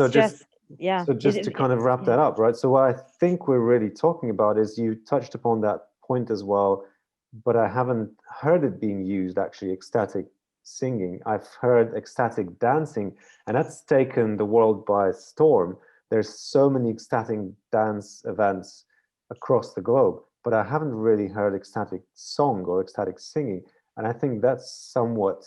so
just
to kind of wrap that up, right? So what I think we're really talking about is, you touched upon that point as well, but I haven't heard it being used actually, ecstatic singing. I've heard ecstatic dancing, and that's taken the world by storm. There's so many ecstatic dance events across the globe, but I haven't really heard ecstatic song or ecstatic singing. And I think that's somewhat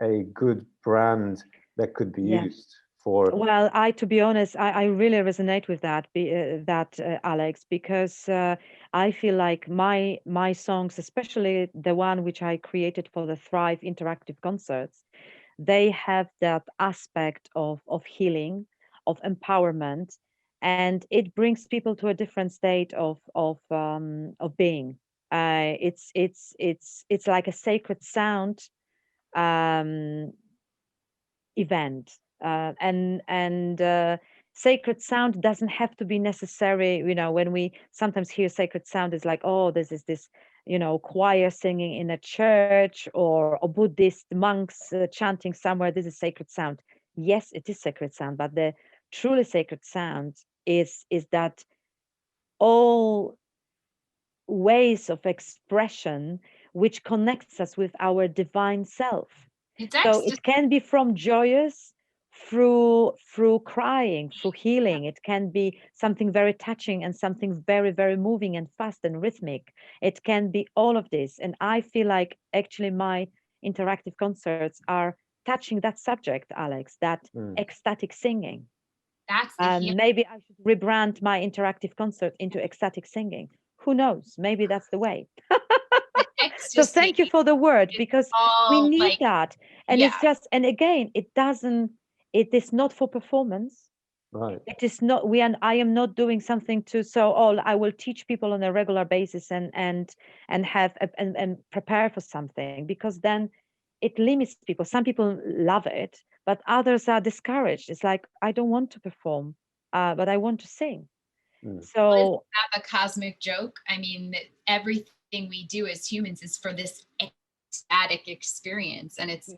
a good brand that could be used for.
Well, to be honest, I really resonate with that, Alex, because I feel like my songs, especially the one which I created for the Thrive interactive concerts, they have that aspect of healing, of empowerment, and it brings people to a different state of being. It's like a sacred sound um, event, and sacred sound doesn't have to be necessary. When we sometimes hear sacred sound, it's like, oh, this choir singing in a church, or Buddhist monks chanting somewhere. This is sacred sound. Yes, it is sacred sound, but the truly sacred sound is that all ways of expression which connects us with our divine self. So it can be from joyous through crying, through healing. It can be something very touching and something very, very moving and fast and rhythmic. It can be all of this. And I feel like actually my interactive concerts are touching that subject, Alex, that ecstatic singing. Maybe I should rebrand my interactive concert into ecstatic singing. Who knows? Maybe that's the way. So thank you for the word, because we need that. And it's just, and again, it is not for performance.
Right.
It is not, I am not doing something I will teach people on a regular basis and prepare for something, because then it limits people. Some people love it, but others are discouraged. It's like, I don't want to perform, but I want to sing. So
isn't that the cosmic joke? I mean, everything we do as humans is for this ecstatic experience, and it's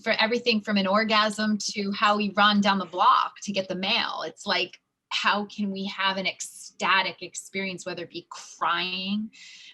for everything from an orgasm to how we run down the block to get the mail. It's like, how can we have an ecstatic experience, whether it be crying,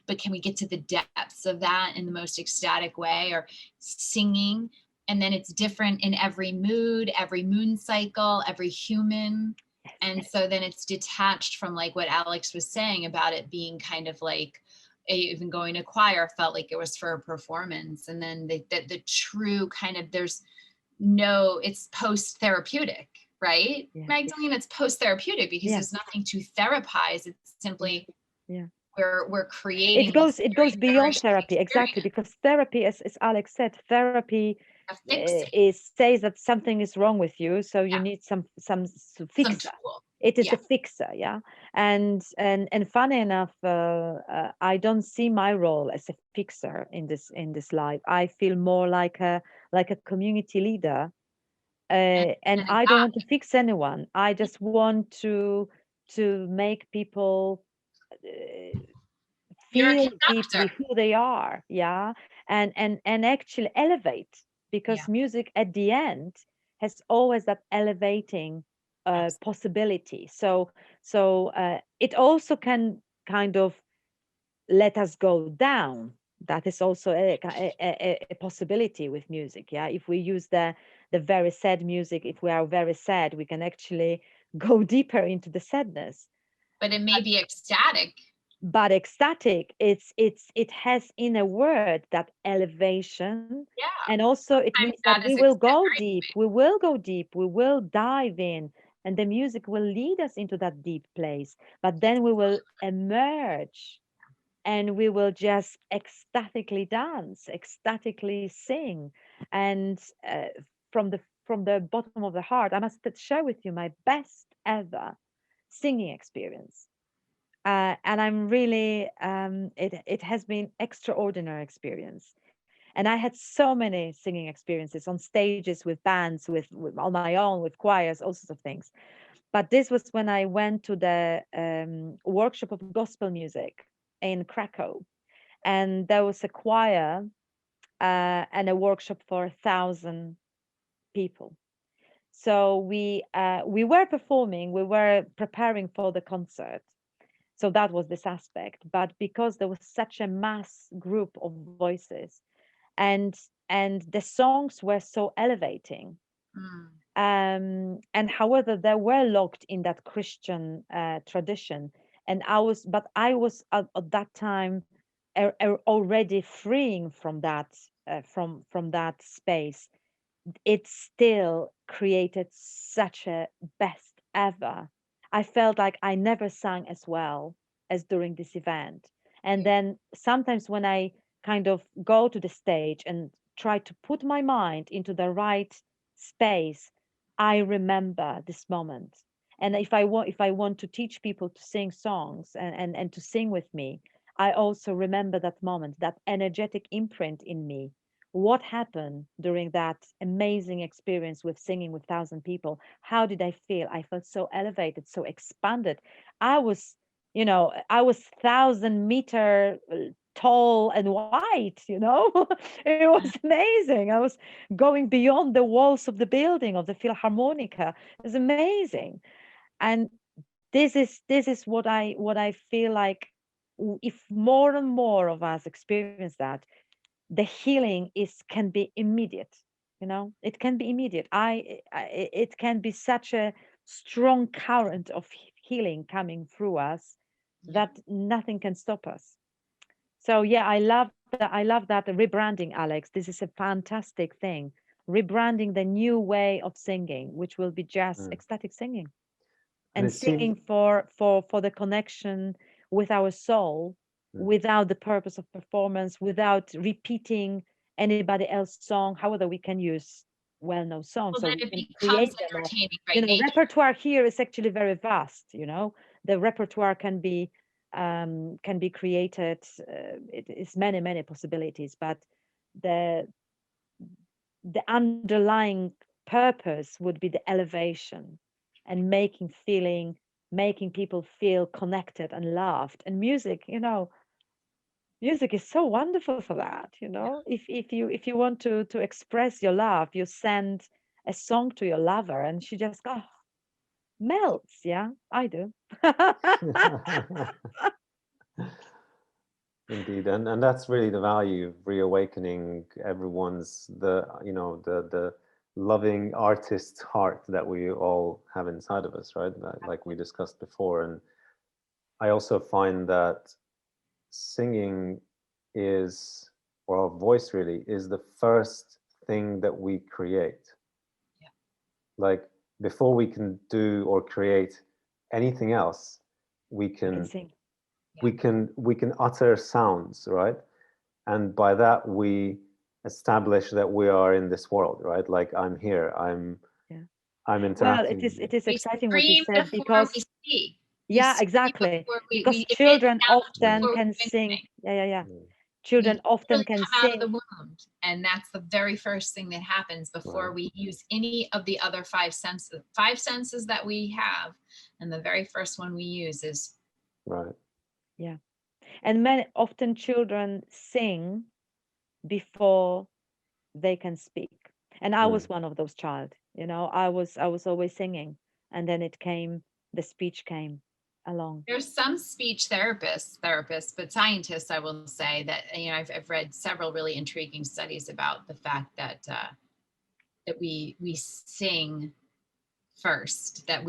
but can we get to the depths of that in the most ecstatic way, or singing? And then it's different in every mood, every moon cycle, every human. And so then it's detached from like what Alex was saying about it being kind of like, even going to choir felt like it was for a performance. And then the true kind of, it's post-therapeutic, right? Magdalena, it's post-therapeutic because there's nothing to therapize. It's simply we're creating.
It goes beyond therapy, exactly, because therapy, as Alex said, therapy says that something is wrong with you, so you need some fixer. It is a fixer, and funny enough, I don't see my role as a fixer in this life. I feel more like a community leader, and I don't want to fix anyone. I just want to make people feel deeply who they are, and actually elevate, because music at the end has always that elevating possibility. So it also can kind of let us go down. That is also a possibility with music. If we use the very sad music, if we are very sad, we can actually go deeper into the sadness.
But it may be ecstatic.
But ecstatic, it has in a word that elevation, and also it means that we will go deep. We will go deep. We will dive in, and the music will lead us into that deep place. But then we will emerge and we will just ecstatically dance, ecstatically sing, and from the bottom of the heart, I must share with you my best ever singing experience. And I'm really, it has been extraordinary experience. And I had so many singing experiences on stages with bands, with on my own, with choirs, all sorts of things. But this was when I went to the workshop of gospel music in Krakow, and there was a choir and a workshop for 1,000 people. So we were performing, we were preparing for the concert. So that was this aspect. But because there was such a mass group of voices, and the songs were so elevating,
Mm.
and however they were locked in that Christian tradition, and I was at that time already freeing from that, from that space. It still created such a best ever. I felt like I never sang as well as during this event. And then sometimes when I kind of go to the stage and try to put my mind into the right space, I remember this moment. And if I want to teach people to sing songs, and to sing with me, I also remember that moment, that energetic imprint in me. What happened during that amazing experience with singing with 1,000 people? How did I feel? I felt so elevated, so expanded. I was, I was 1,000 meter tall and white, it was amazing. I was going beyond the walls of the building of the Philharmonica. It was amazing. And this is what I feel like, if more and more of us experience that, the healing can be immediate. It can be immediate. It can be such a strong current of healing coming through us that nothing can stop us. So yeah, I love that rebranding, Alex. This is a fantastic thing. Rebranding the new way of singing, which will be just
Mm.
ecstatic singing,
And
and
it seems,
singing for the connection with our soul,
mm,
without the purpose of performance, without repeating anybody else's song. However, we can use well-known songs,
Well,
so
then
we
it
can
becomes
create them. Or,
entertaining by nature.
repertoire here is actually very vast. The repertoire can be created. It is many possibilities, but the the underlying purpose would be the elevation, and making people feel connected and loved. And music is so wonderful for that. If you want to express your love, you send a song to your lover, and she just melts. Yeah, I do.
indeed, and that's really the value of reawakening everyone's the loving artist's heart that we all have inside of us, right? Like we discussed before. And I also find that singing is, or our voice really is, the first thing that we create.
Yeah.
Like before we can do or create anything else, we
I can
can
sing.
we can utter sounds, right? And by that we establish that we are in this world, right? Like I'm here, i'm
Yeah.
i'm
Well,
interacting with you.
it is
We
exciting what you
scream
said,
before we
because
speak. We
yeah,
scream
exactly.
before
Because
we emit
children
sound
often
Mm,
before we
can
even
sing.
think.
Yeah.
mm,
Children
We
often
literally
can
come out of the
sing.
womb, and that's the very first thing that happens before
right,
we use any of the other five senses that we have. And the very first one we use is
right.
Yeah. And many often children sing before they can speak. And I
Mm,
was one of those child. I was always singing, and then the speech came along.
there's some speech therapists, but scientists, I will say that, I've read several really intriguing studies about the fact that that we sing first, that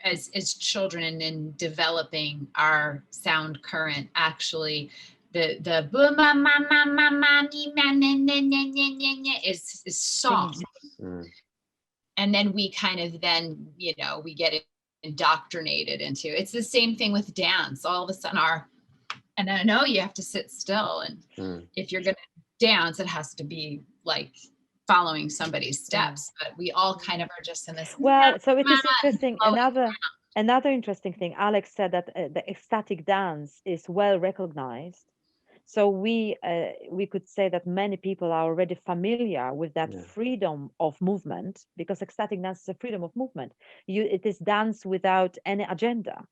as children, and in developing our sound current, actually the boom ma ma ma ma ma me ma na na na na na na is song.
Singing.
mm,
And then we kind of then, we get indoctrinated into, it's the same thing with dance. All of a sudden our And I know you have to sit still. And if you're going to dance, it has to be like following somebody's steps. But we all kind of are just in this.
Well, so it is interesting. Another interesting thing, Alex said that the ecstatic dance is well recognized. So we could say that many people are already familiar with that freedom of movement, because ecstatic dance is a freedom of movement. It is dance without any agenda.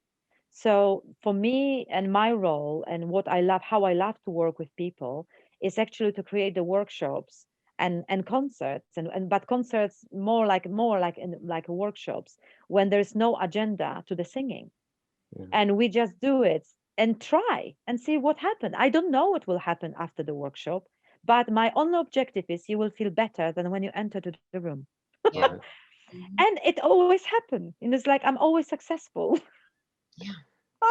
So for me and my role and what I love, how I love to work with people, is actually to create the workshops and concerts but concerts more like workshops, when there's no agenda to the singing, and we just do it and try and see what happens. I don't know what will happen after the workshop, but my only objective is you will feel better than when you enter the room.
Yeah.
And it always happens, and it's like I'm always successful.
Yeah.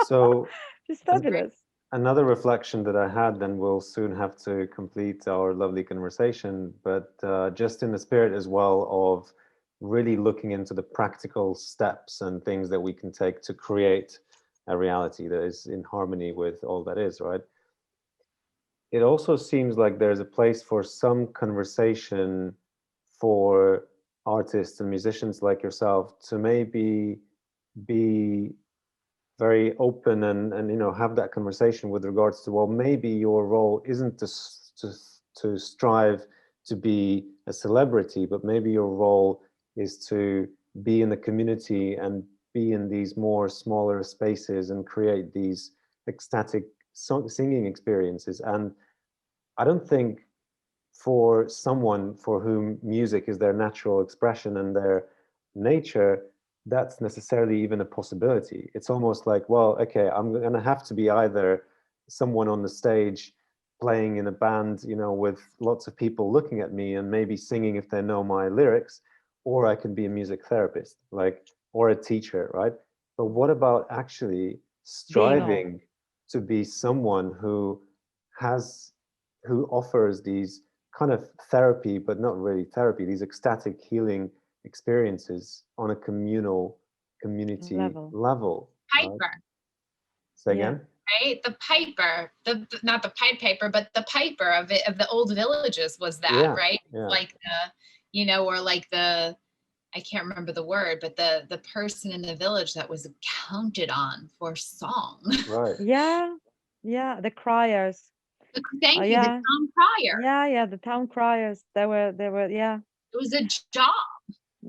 So
It's fabulous.
another reflection that I had, then we'll soon have to complete our lovely conversation, but just in the spirit as well of really looking into the practical steps and things that we can take to create a reality that is in harmony with all that is, right? It also seems like there's a place for some conversation for artists and musicians like yourself to maybe be very open and have that conversation with regards to, well, maybe your role isn't to strive to be a celebrity, but maybe your role is to be in the community and be in these more smaller spaces and create these ecstatic singing experiences. And I don't think for someone for whom music is their natural expression and their nature, that's necessarily even a possibility. It's almost like, well, okay, I'm going to have to be either someone on the stage playing in a band, with lots of people looking at me and maybe singing if they know my lyrics, or I can be a music therapist, or a teacher, right? But what about actually striving to be someone who offers these kind of therapy, but not really therapy, these ecstatic healing experiences on a community level.
Piper.
Say again?
Right? The piper, not the Pied Piper, but the piper of the old villages was that, right?
Yeah.
Like or like the, I can't remember the word, but the person in the village that was counted on for song.
Right.
Yeah, the criers.
Thank you, the town crier.
Yeah, the town criers. They were, yeah.
It was a job.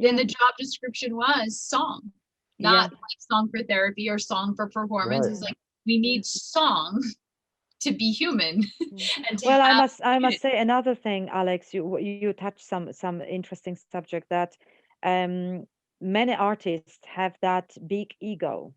And the job description was song, not like song for therapy or song for performance. Right. It's like, we need song to be human. And
well, I must say another thing, Alex. You touched some interesting subject that many artists have that big ego,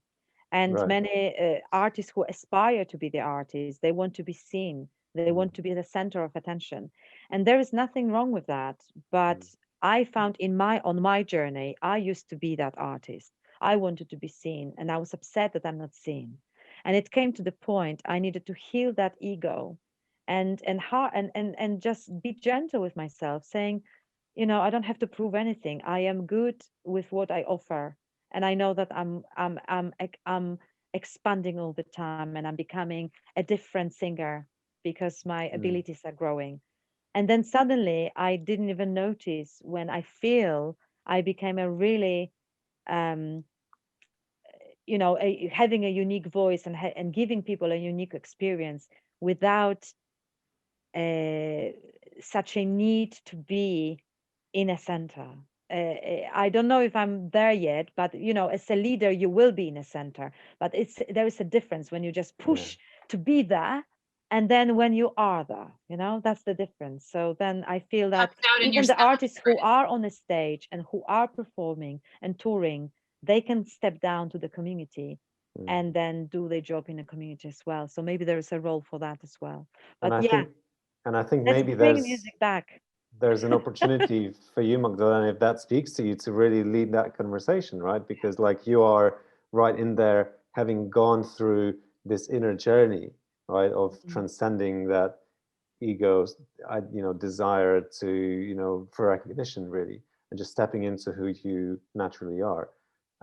and many artists who aspire to be the artists, they want to be seen, they want to be the center of attention, and there is nothing wrong with that. But I found on my journey, I used to be that artist. I wanted to be seen, and I was upset that I'm not seen. And it came to the point I needed to heal that ego, and just be gentle with myself, saying, I don't have to prove anything. I am good with what I offer, and I know that I'm expanding all the time, and I'm becoming a different singer because my abilities are growing. And then suddenly I didn't even notice when I feel I became a really having a unique voice and giving people a unique experience without such a need to be in a center. I don't know if I'm there yet, but as a leader, you will be in a center. But there is a difference when you just push to be there, and then when you are there, that's the difference. So then I feel that even the artists who are on a stage and who are performing and touring, they can step down to the community and then do their job in the community as well. So maybe there is a role for that as well. But
I think
let's
maybe
bring music back.
There's an opportunity for you, Magdalena, if that speaks to you, to really lead that conversation, right? Because you are right in there, having gone through this inner journey, right, of transcending that ego's, desire to, for recognition, really, and just stepping into who you naturally are.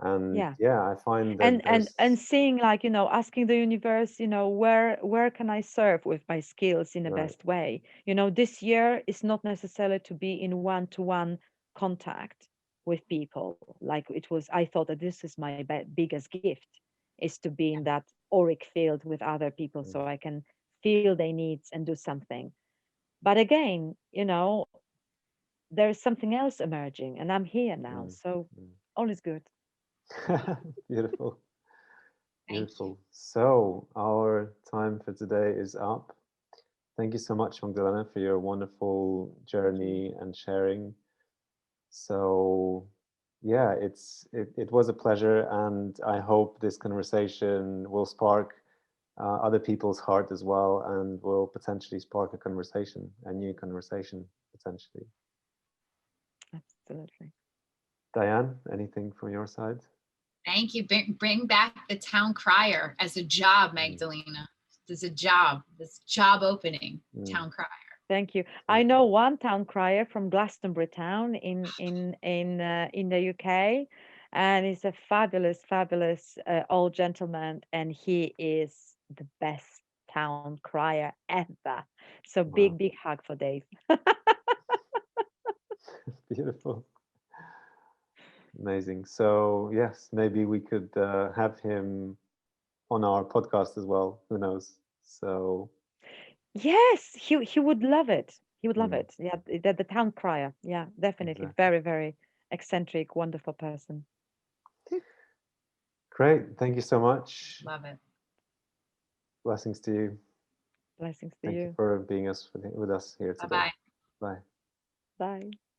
And
Yeah.
yeah, I find that
And seeing, like, asking the universe, where can I serve with my skills in the
right,
best way. This year is not necessarily to be in one-to-one contact with people. Like, I thought that this is my biggest gift, is to be in that auric field with other people,
mm,
so I can feel their needs and do something. But again, there's something else emerging, and I'm here now,
mm,
so
mm.
all is good.
Beautiful.
Thank you.
Beautiful. So our time for today is up. Thank you so much, Magdalena, for your wonderful journey and sharing. So yeah, it was a pleasure, and I hope this conversation will spark other people's heart as well, and will potentially spark a new conversation potentially.
Absolutely.
Diane, anything from your side?
Thank you. Bring back the town crier as a job,
Mm,
Magdalena. There's a job, this job opening,
mm,
town crier.
Thank you. I
thank
know one town crier from Glastonbury town in the UK, and he's a fabulous, fabulous old gentleman, and he is the best town crier ever. So
you. Wow,
big hug for Dave.
beautiful. Amazing. So yes, maybe we could have him on our podcast as well. Who knows? So
Yes, he would love it. He would love
mm,
it. Yeah, the town crier. Yeah, definitely.
exactly.
Very, very eccentric, wonderful person.
Great. Thank you so much.
Love it.
Blessings to you.
Blessings to
Thank you
you.
for being with us here
Bye
today.
bye.
Bye.
Bye.